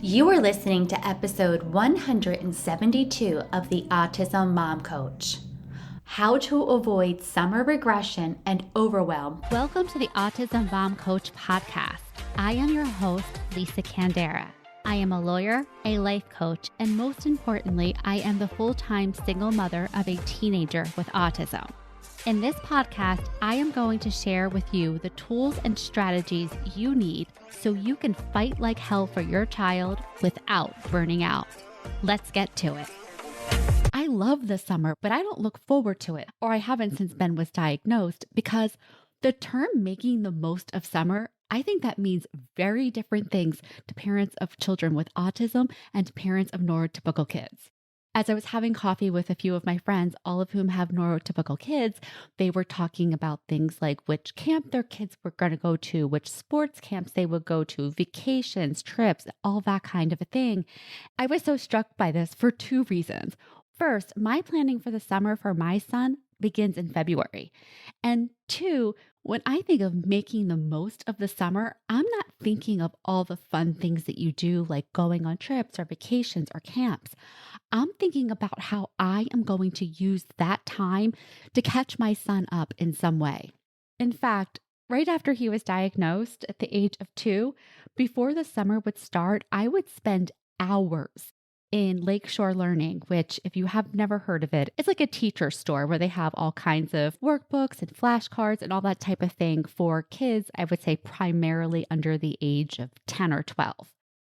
You are listening to episode 172 of the Autism Mom Coach. How to avoid summer regression and overwhelm. Welcome to the Autism Mom Coach podcast. I am your host, Lisa Candera. I am a lawyer, a life coach, and most importantly, I am the full-time single mother of a teenager with autism. In this podcast, I am going to share with you the tools and strategies you need so you can fight like hell for your child without burning out. Let's get to it. I love the summer, but I don't look forward to it, or I haven't since Ben was diagnosed, because the term making the most of summer, I think that means very different things to parents of children with autism and to parents of neurotypical kids. As I was having coffee with a few of my friends, all of whom have neurotypical kids, they were talking about things like which camp their kids were going to go to, which sports camps they would go to, vacations, trips, all that kind of a thing. I was so struck by this for two reasons. First, my planning for the summer for my son begins in February. And two, when I think of making the most of the summer, I'm not thinking of all the fun things that you do, like going on trips or vacations or camps. I'm thinking about how I am going to use that time to catch my son up in some way. In fact, right after he was diagnosed at the age of 2, before the summer would start, I would spend hours in Lakeshore Learning, which, if you have never heard of it, it's like a teacher store where they have all kinds of workbooks and flashcards and all that type of thing for kids, I would say primarily under the age of 10 or 12.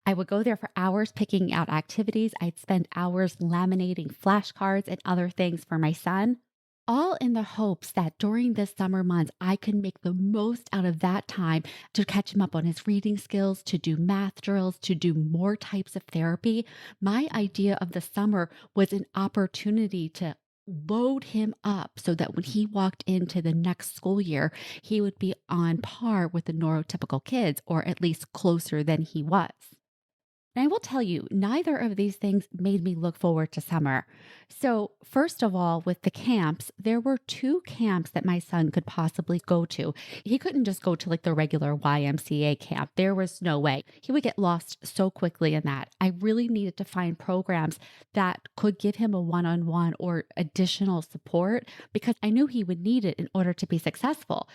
I would go there for hours picking out activities. I'd spend hours laminating flashcards and other things for my son, all in the hopes that during the summer months, I could make the most out of that time to catch him up on his reading skills, to do math drills, to do more types of therapy. My idea of the summer was an opportunity to load him up so that when he walked into the next school year, he would be on par with the neurotypical kids, or at least closer than he was. And I will tell you, neither of these things made me look forward to summer. So, first of all, with the camps, there were 2 camps that my son could possibly go to. He couldn't just go to like the regular YMCA camp. There was no way. He would get lost so quickly in that. I really needed to find programs that could give him a one-on-one or additional support because I knew he would need it in order to be successful.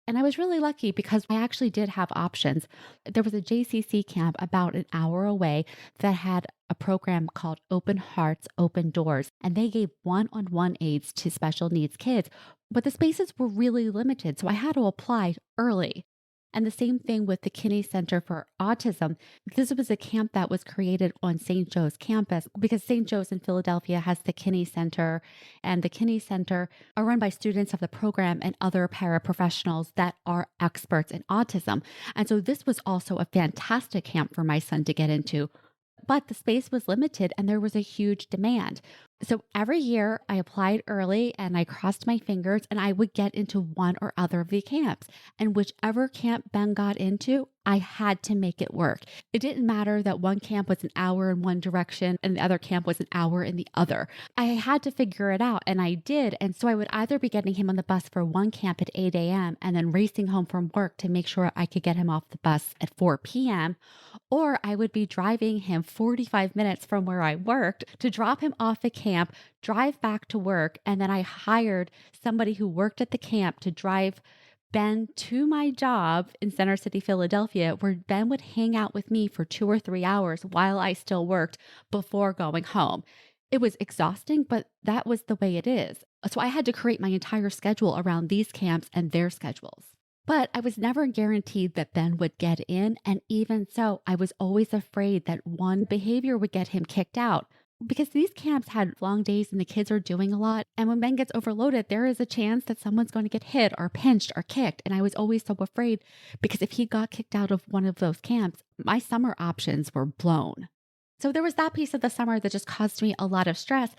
And I was really lucky because I actually did have options. There was a JCC camp about an hour away that had a program called Open Hearts, Open Doors, and they gave one-on-one aids to special needs kids, but the spaces were really limited, so I had to apply early. And the same thing with the Kinney Center for Autism. This was a camp that was created on St. Joe's campus because St. Joe's in Philadelphia has the Kinney Center, and the Kinney Center are run by students of the program and other paraprofessionals that are experts in autism. And so this was also a fantastic camp for my son to get into. But the space was limited and there was a huge demand. So every year I applied early and I crossed my fingers and I would get into one or other of the camps. And whichever camp Ben got into, I had to make it work. It didn't matter that one camp was an hour in one direction and the other camp was an hour in the other. I had to figure it out, and I did. And so I would either be getting him on the bus for one camp at 8 a.m. and then racing home from work to make sure I could get him off the bus at 4 p.m., or I would be driving him 45 minutes from where I worked to drop him off at camp, drive back to work, and then I hired somebody who worked at the camp to drive Ben to my job in Center City, Philadelphia, where Ben would hang out with me for 2 or 3 hours while I still worked before going home. It was exhausting, but that was the way it is. So I had to create my entire schedule around these camps and their schedules. But I was never guaranteed that Ben would get in. And even so, I was always afraid that one behavior would get him kicked out. Because these camps had long days and the kids are doing a lot. And when Ben gets overloaded, there is a chance that someone's going to get hit or pinched or kicked. And I was always so afraid because if he got kicked out of one of those camps, my summer options were blown. So there was that piece of the summer that just caused me a lot of stress.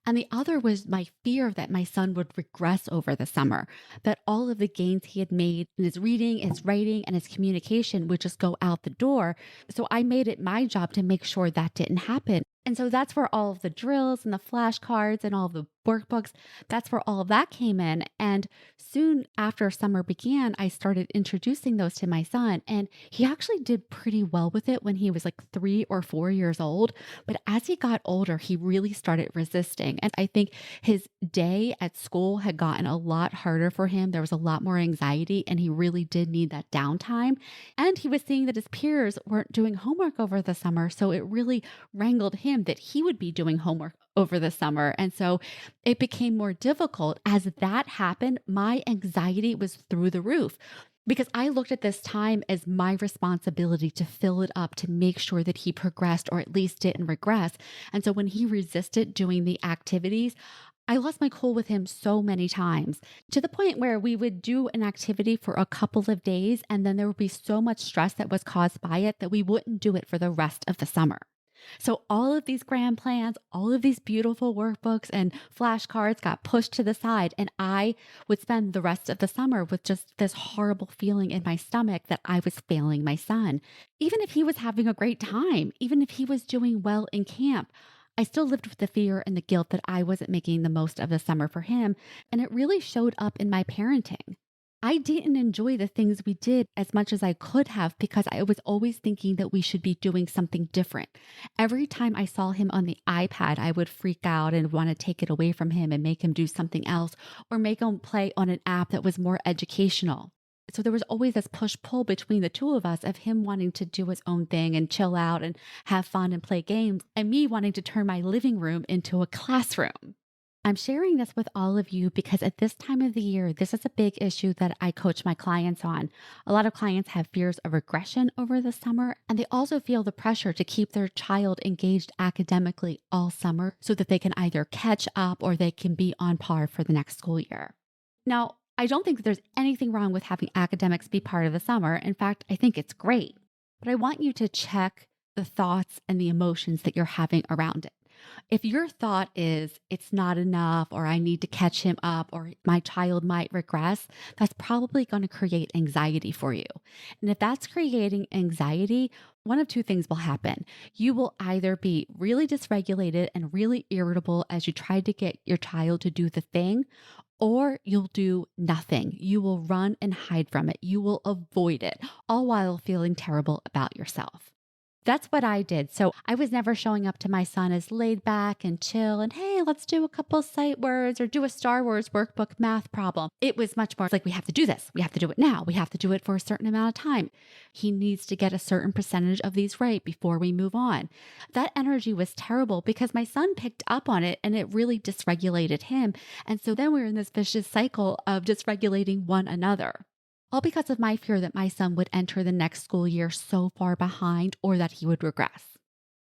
And the other was my fear that my son would regress over the summer, that all of the gains he had made in his reading, his writing, and his communication would just go out the door. So I made it my job to make sure that didn't happen. And so that's where all of the drills and the flashcards and all of the workbooks, that's where all of that came in. And soon after summer began, I started introducing those to my son. And he actually did pretty well with it when he was like 3 or 4 years old. But as he got older, he really started resisting. And I think his day at school had gotten a lot harder for him. There was a lot more anxiety, and he really did need that downtime. And he was seeing that his peers weren't doing homework over the summer. So it really wrangled him that he would be doing homework over the summer. And so it became more difficult. As that happened, my anxiety was through the roof because I looked at this time as my responsibility to fill it up, to make sure that he progressed or at least didn't regress. And so when he resisted doing the activities, I lost my cool with him so many times, to the point where we would do an activity for a couple of days and then there would be so much stress that was caused by it that we wouldn't do it for the rest of the summer. So all of these grand plans, all of these beautiful workbooks and flashcards got pushed to the side, and I would spend the rest of the summer with just this horrible feeling in my stomach that I was failing my son. Even if he was having a great time, even if he was doing well in camp, I still lived with the fear and the guilt that I wasn't making the most of the summer for him, and it really showed up in my parenting. I didn't enjoy the things we did as much as I could have because I was always thinking that we should be doing something different. Every time I saw him on the iPad, I would freak out and want to take it away from him and make him do something else or make him play on an app that was more educational. So there was always this push-pull between the two of us of him wanting to do his own thing and chill out and have fun and play games, and me wanting to turn my living room into a classroom. I'm sharing this with all of you because at this time of the year, this is a big issue that I coach my clients on. A lot of clients have fears of regression over the summer, and they also feel the pressure to keep their child engaged academically all summer so that they can either catch up or they can be on par for the next school year. Now, I don't think that there's anything wrong with having academics be part of the summer. In fact, I think it's great. But I want you to check the thoughts and the emotions that you're having around it. If your thought is it's not enough, or I need to catch him up, or my child might regress, that's probably going to create anxiety for you. And if that's creating anxiety, one of two things will happen. You will either be really dysregulated and really irritable as you try to get your child to do the thing, or you'll do nothing. You will run and hide from it. You will avoid it, all while feeling terrible about yourself. That's what I did. So I was never showing up to my son as laid back and chill and, hey, let's do a couple sight words or do a Star Wars workbook math problem. It was much more like, we have to do this. We have to do it now. We have to do it for a certain amount of time. He needs to get a certain percentage of these right before we move on. That energy was terrible because my son picked up on it and it really dysregulated him. And so then we were in this vicious cycle of dysregulating one another. All because of my fear that my son would enter the next school year so far behind or that he would regress.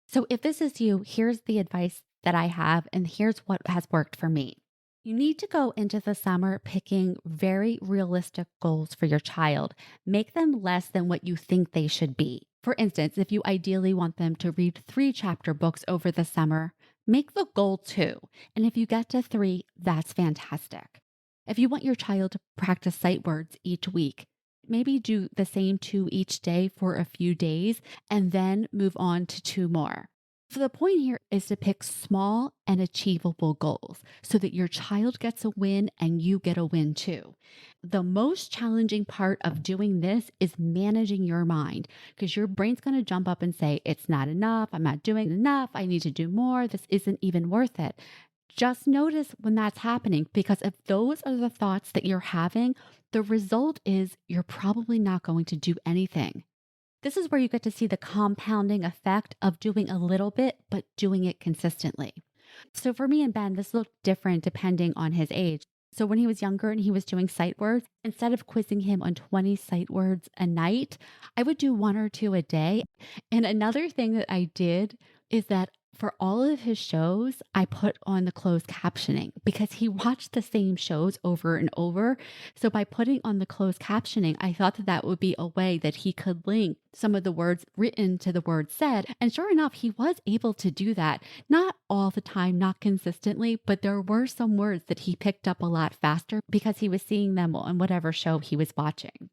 So if this is you, here's the advice that I have, and here's what has worked for me. You need to go into the summer picking very realistic goals for your child. Make them less than what you think they should be. For instance, if you ideally want them to read 3 chapter books over the summer, make the goal 2. And if you get to 3, that's fantastic. If you want your child to practice sight words each week, maybe do the same 2 each day for a few days and then move on to 2 more. So the point here is to pick small and achievable goals so that your child gets a win and you get a win too. The most challenging part of doing this is managing your mind, because your brain's going to jump up and say, it's not enough, I'm not doing enough, I need to do more, this isn't even worth it. Just notice when that's happening, because if those are the thoughts that you're having, the result is you're probably not going to do anything. This is where you get to see the compounding effect of doing a little bit, but doing it consistently. So for me and Ben, this looked different depending on his age. So when he was younger and he was doing sight words, instead of quizzing him on 20 sight words a night, I would do 1 or 2 a day. And another thing that I did is that for all of his shows, I put on the closed captioning because he watched the same shows over and over. So by putting on the closed captioning, I thought that that would be a way that he could link some of the words written to the words said. And sure enough, he was able to do that. Not all the time, not consistently, but there were some words that he picked up a lot faster because he was seeing them on whatever show he was watching.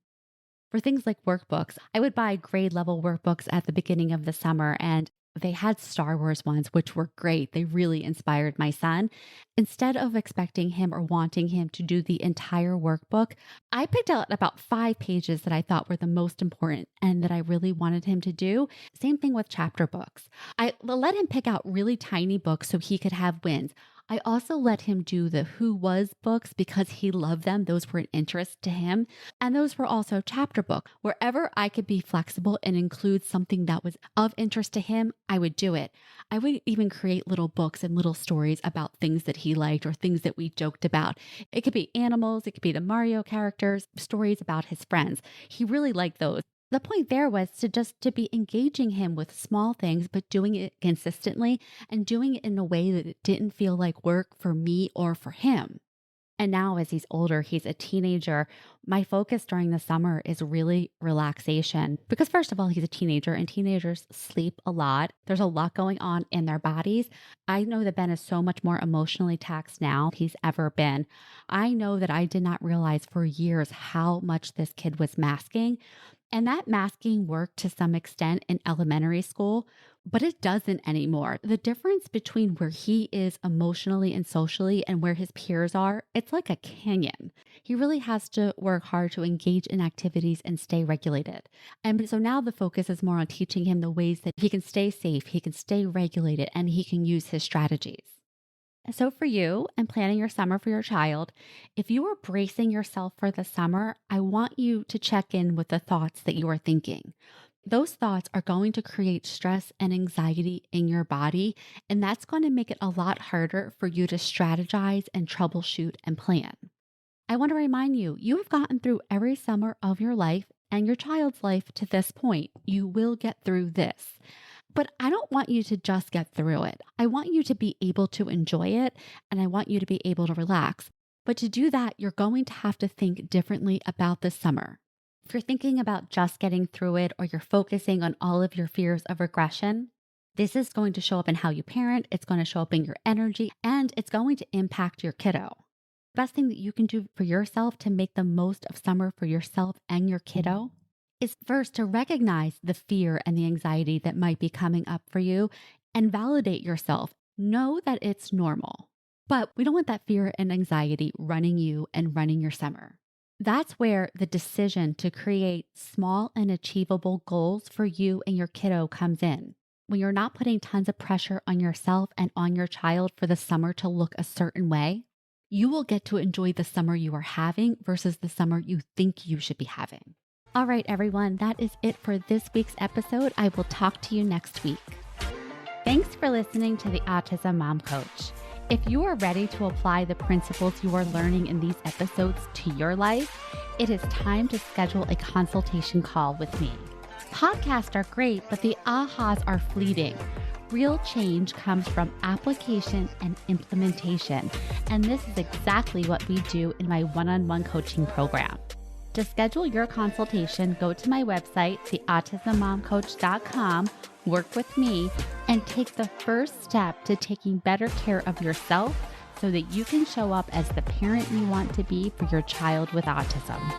For things like workbooks, I would buy grade level workbooks at the beginning of the summer, and they had Star Wars ones, which were great. They really inspired my son. Instead of expecting him or wanting him to do the entire workbook, I picked out about 5 pages that I thought were the most important and that I really wanted him to do. Same thing with chapter books. I let him pick out really tiny books so he could have wins. I also let him do the Who Was books because he loved them. Those were an interest to him. And those were also chapter books. Wherever I could be flexible and include something that was of interest to him, I would do it. I would even create little books and little stories about things that he liked or things that we joked about. It could be animals, it could be the Mario characters, stories about his friends. He really liked those. The point there was to be engaging him with small things, but doing it consistently and doing it in a way that it didn't feel like work for me or for him. And now as he's older, he's a teenager, my focus during the summer is really relaxation. Because first of all, he's a teenager and teenagers sleep a lot. There's a lot going on in their bodies. I know that Ben is so much more emotionally taxed now than he's ever been. I know that I did not realize for years how much this kid was masking. And that masking worked to some extent in elementary school, but it doesn't anymore. The difference between where he is emotionally and socially and where his peers are, it's like a canyon. He really has to work hard to engage in activities and stay regulated. And so now the focus is more on teaching him the ways that he can stay safe, he can stay regulated, and he can use his strategies. So for you and planning your summer for your child, if you are bracing yourself for the summer, I want you to check in with the thoughts that you are thinking. Those thoughts are going to create stress and anxiety in your body, and that's going to make it a lot harder for you to strategize and troubleshoot and plan. I want to remind you, you have gotten through every summer of your life and your child's life to this point. You will get through this. But I don't want you to just get through it. I want you to be able to enjoy it, and I want you to be able to relax. But to do that, you're going to have to think differently about the summer. If you're thinking about just getting through it or you're focusing on all of your fears of regression, this is going to show up in how you parent, it's going to show up in your energy, and it's going to impact your kiddo. The best thing that you can do for yourself to make the most of summer for yourself and your kiddo is first to recognize the fear and the anxiety that might be coming up for you and validate yourself. Know that it's normal, but we don't want that fear and anxiety running you and running your summer. That's where the decision to create small and achievable goals for you and your kiddo comes in. When you're not putting tons of pressure on yourself and on your child for the summer to look a certain way, you will get to enjoy the summer you are having versus the summer you think you should be having. All right, everyone, that is it for this week's episode. I will talk to you next week. Thanks for listening to the Autism Mom Coach. If you are ready to apply the principles you are learning in these episodes to your life, it is time to schedule a consultation call with me. Podcasts are great, but the ahas are fleeting. Real change comes from application and implementation, and this is exactly what we do in my one-on-one coaching program. To schedule your consultation, go to my website, theautismmomcoach.com, work with me, and take the first step to taking better care of yourself so that you can show up as the parent you want to be for your child with autism.